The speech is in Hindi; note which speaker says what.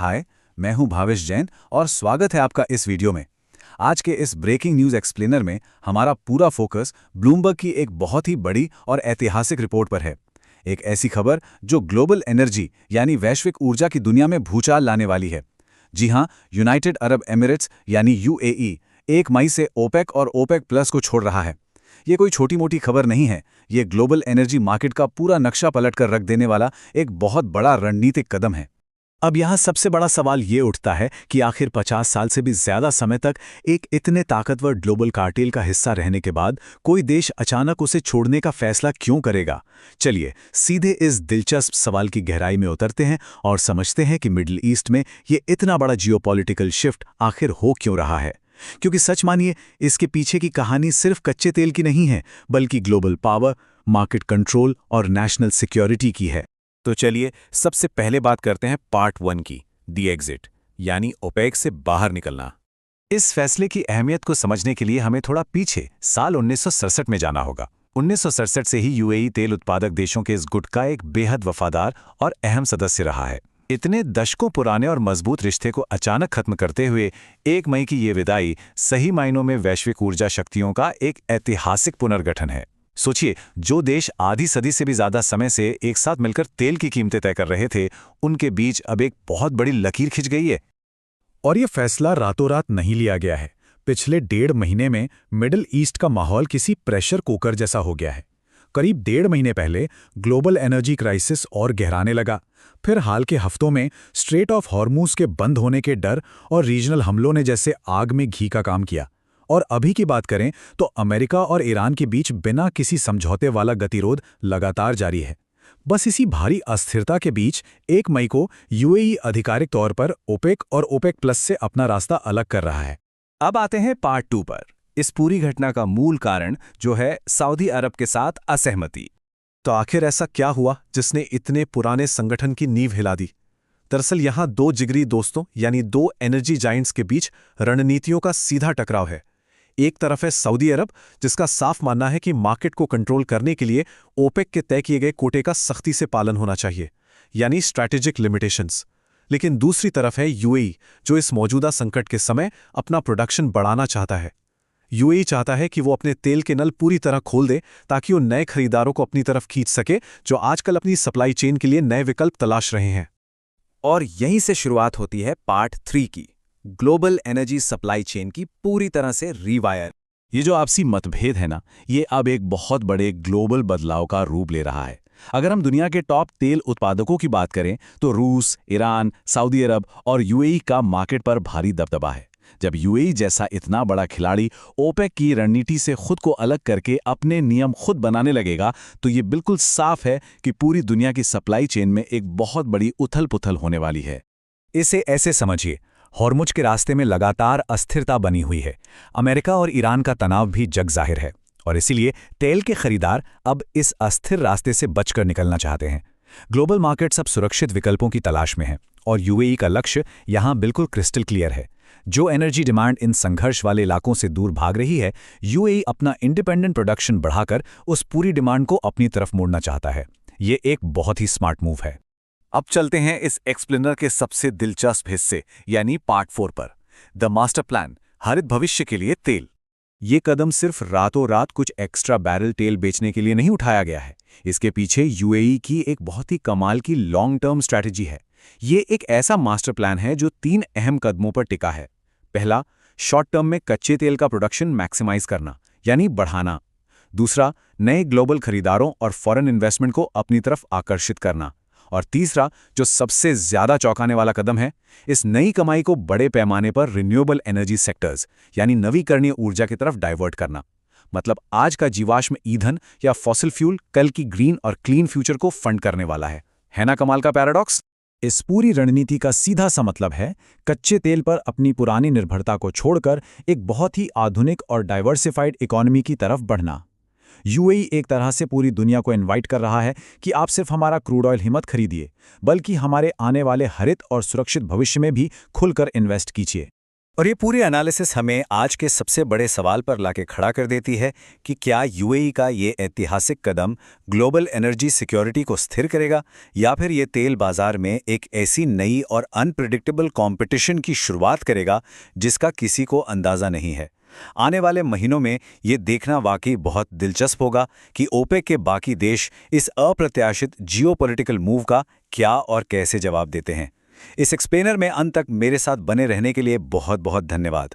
Speaker 1: हाय, मैं हूं भावेश जैन और स्वागत है आपका इस वीडियो में। आज के इस ब्रेकिंग न्यूज़ एक्सप्लेनर में हमारा पूरा फोकस ब्लूमबर्ग की एक बहुत ही बड़ी और ऐतिहासिक रिपोर्ट पर है। एक ऐसी खबर जो ग्लोबल एनर्जी यानी वैश्विक ऊर्जा की दुनिया में भूचाल लाने वाली है। जी हां, यूनाइटेड अरब एमिरेट्स यानी यूएई 1 मई से ओपेक और ओपेक प्लस को छोड़ रहा है। ये कोई छोटी मोटी खबर नहीं है, ये ग्लोबल एनर्जी मार्केट का पूरा नक्शा पलट कर रख देने वाला एक बहुत बड़ा रणनीतिक कदम है।
Speaker 2: अब यहाँ सबसे बड़ा सवाल ये उठता है कि आखिर 50 साल से भी ज्यादा समय तक एक इतने ताकतवर ग्लोबल कार्टेल का हिस्सा रहने के बाद कोई देश अचानक उसे छोड़ने का फैसला क्यों करेगा। चलिए सीधे इस दिलचस्प सवाल की गहराई में उतरते हैं और समझते हैं कि मिडिल ईस्ट में ये इतना बड़ा जियोपॉलिटिकल शिफ्ट आखिर हो क्यों रहा है। क्योंकि सच मानिए, इसके पीछे की कहानी सिर्फ कच्चे तेल की नहीं है, बल्कि ग्लोबल पावर, मार्केट कंट्रोल और नेशनल सिक्योरिटी की है।
Speaker 3: तो चलिए सबसे पहले बात करते हैं पार्ट 1 की, दी एग्जिट, यानी ओपेक से बाहर निकलना। इस फैसले की अहमियत को समझने के लिए हमें थोड़ा पीछे साल 1967 में जाना होगा। 1967 से ही यूएई तेल उत्पादक देशों के इस गुट का एक बेहद वफादार और अहम सदस्य रहा है। इतने दशकों पुराने और मजबूत रिश्ते को अचानक खत्म करते हुए 1 मई की ये विदाई सही मायनों में वैश्विक ऊर्जा शक्तियों का एक ऐतिहासिक पुनर्गठन है। सोचिए, जो देश आधी सदी से भी ज्यादा समय से एक साथ मिलकर तेल की कीमतें तय कर रहे थे, उनके बीच अब एक बहुत बड़ी लकीर खिंच गई है।
Speaker 2: और ये फैसला रातों रात नहीं लिया गया है। पिछले 1.5 महीने में मिडिल ईस्ट का माहौल किसी प्रेशर कुकर जैसा हो गया है। करीब 1.5 महीने पहले ग्लोबल एनर्जी क्राइसिस और गहराने लगा। फिर हाल के हफ्तों में स्ट्रेट ऑफ हॉर्मूज के बंद होने के डर और रीजनल हमलों ने जैसे आग में घी का काम किया। और अभी की बात करें तो अमेरिका और ईरान के बीच बिना किसी समझौते वाला गतिरोध लगातार जारी है। बस इसी भारी अस्थिरता के बीच 1 मई को यूएई आधिकारिक तौर पर ओपेक और ओपेक प्लस से अपना रास्ता अलग कर रहा है।
Speaker 3: अब आते हैं पार्ट 2 पर। इस पूरी घटना का मूल कारण जो है सऊदी अरब के साथ असहमति।
Speaker 4: तो आखिर ऐसा क्या हुआ जिसने इतने पुराने संगठन की नींव हिला दी? दरअसल यहां 2 जिगरी दोस्तों यानी 2 एनर्जी जायंट्स के बीच रणनीतियों का सीधा टकराव है। एक तरफ है सऊदी अरब, जिसका साफ मानना है कि मार्केट को कंट्रोल करने के लिए ओपेक के तय किए गए कोटे का सख्ती से पालन होना चाहिए, यानी स्ट्रैटेजिक लिमिटेशंस। लेकिन दूसरी तरफ है यूएई, जो इस मौजूदा संकट के समय अपना प्रोडक्शन बढ़ाना चाहता है। यूएई चाहता है कि वो अपने तेल के नल पूरी तरह खोल दे ताकि वो नए खरीदारों को अपनी तरफ खींच सके, जो आजकल अपनी सप्लाई चेन के लिए नए विकल्प तलाश रहे हैं।
Speaker 3: और यहीं से शुरुआत होती है पार्ट 3 की, ग्लोबल एनर्जी सप्लाई चेन की पूरी तरह से रीवायर।
Speaker 2: ये जो आपसी मतभेद है ना, ये अब एक बहुत बड़े ग्लोबल बदलाव का रूप ले रहा है। अगर हम दुनिया के टॉप तेल उत्पादकों की बात करें तो रूस, ईरान, सऊदी अरब और यूएई का मार्केट पर भारी दबदबा है। जब यूएई जैसा इतना बड़ा खिलाड़ी ओपेक की रणनीति से खुद को अलग करके अपने नियम खुद बनाने लगेगा, तो ये बिल्कुल साफ है कि पूरी दुनिया की सप्लाई चेन में एक बहुत बड़ी उथल-पुथल होने वाली है।
Speaker 1: इसे ऐसे समझिए, हॉर्मुज के रास्ते में लगातार अस्थिरता बनी हुई है। अमेरिका और ईरान का तनाव भी जग जाहिर है और इसीलिए तेल के खरीदार अब इस अस्थिर रास्ते से बचकर निकलना चाहते हैं। ग्लोबल मार्केट्स अब सुरक्षित विकल्पों की तलाश में हैं और यूएई का लक्ष्य यहां बिल्कुल क्रिस्टल क्लियर है। जो एनर्जी डिमांड इन संघर्ष वाले इलाकों से दूर भाग रही है, यूएई अपना इंडिपेंडेंट प्रोडक्शन बढ़ाकर उस पूरी डिमांड को अपनी तरफ मोड़ना चाहता है। ये एक बहुत ही स्मार्ट मूव है।
Speaker 3: अब चलते हैं इस एक्सप्लेनर के सबसे दिलचस्प हिस्से यानी पार्ट 4 पर, द मास्टर प्लान, हरित भविष्य के लिए तेल। ये कदम सिर्फ रातों रात कुछ एक्स्ट्रा बैरल तेल बेचने के लिए नहीं उठाया गया है। इसके पीछे यूएई की एक बहुत ही कमाल की लॉन्ग टर्म स्ट्रैटेजी है। ये एक ऐसा मास्टर प्लान है जो 3 अहम कदमों पर टिका है। पहला, शॉर्ट टर्म में कच्चे तेल का प्रोडक्शन मैक्सिमाइज करना यानी बढ़ाना। दूसरा, नए ग्लोबल खरीदारों और फॉरेन इन्वेस्टमेंट को अपनी तरफ आकर्षित करना। और तीसरा, जो सबसे ज्यादा चौंकाने वाला कदम है, इस नई कमाई को बड़े पैमाने पर रिन्यूएबल एनर्जी सेक्टर्स यानी नवीकरणीय ऊर्जा की तरफ डाइवर्ट करना। मतलब आज का जीवाश्म ईंधन या फॉसिल फ्यूल कल की ग्रीन और क्लीन फ्यूचर को फंड करने वाला है ना कमाल का पैराडॉक्स?
Speaker 2: इस पूरी रणनीति का सीधा सा मतलब है कच्चे तेल पर अपनी पुरानी निर्भरता को छोड़कर एक बहुत ही आधुनिक और डाइवर्सिफाइड इकोनॉमी की तरफ बढ़ना। यूएई एक तरह से पूरी दुनिया को इनवाइट कर रहा है कि आप सिर्फ हमारा क्रूड ऑयल ही मत खरीदिए, बल्कि हमारे आने वाले हरित और सुरक्षित भविष्य में भी खुलकर इन्वेस्ट कीजिए।
Speaker 3: और ये पूरी एनालिसिस हमें आज के सबसे बड़े सवाल पर लाके खड़ा कर देती है कि क्या यूएई का ये ऐतिहासिक कदम ग्लोबल एनर्जी सिक्योरिटी को स्थिर करेगा या फिर ये तेल बाजार में एक ऐसी नई और अनप्रिडिक्टेबल कंपटीशन की शुरुआत करेगा जिसका किसी को अंदाजा नहीं है। आने वाले महीनों में ये देखना वाकई बहुत दिलचस्प होगा कि ओपेक के बाकी देश इस अप्रत्याशित जियोपॉलिटिकल मूव का क्या और कैसे जवाब देते हैं। इस एक्सप्लेनर में अंत तक मेरे साथ बने रहने के लिए बहुत बहुत धन्यवाद।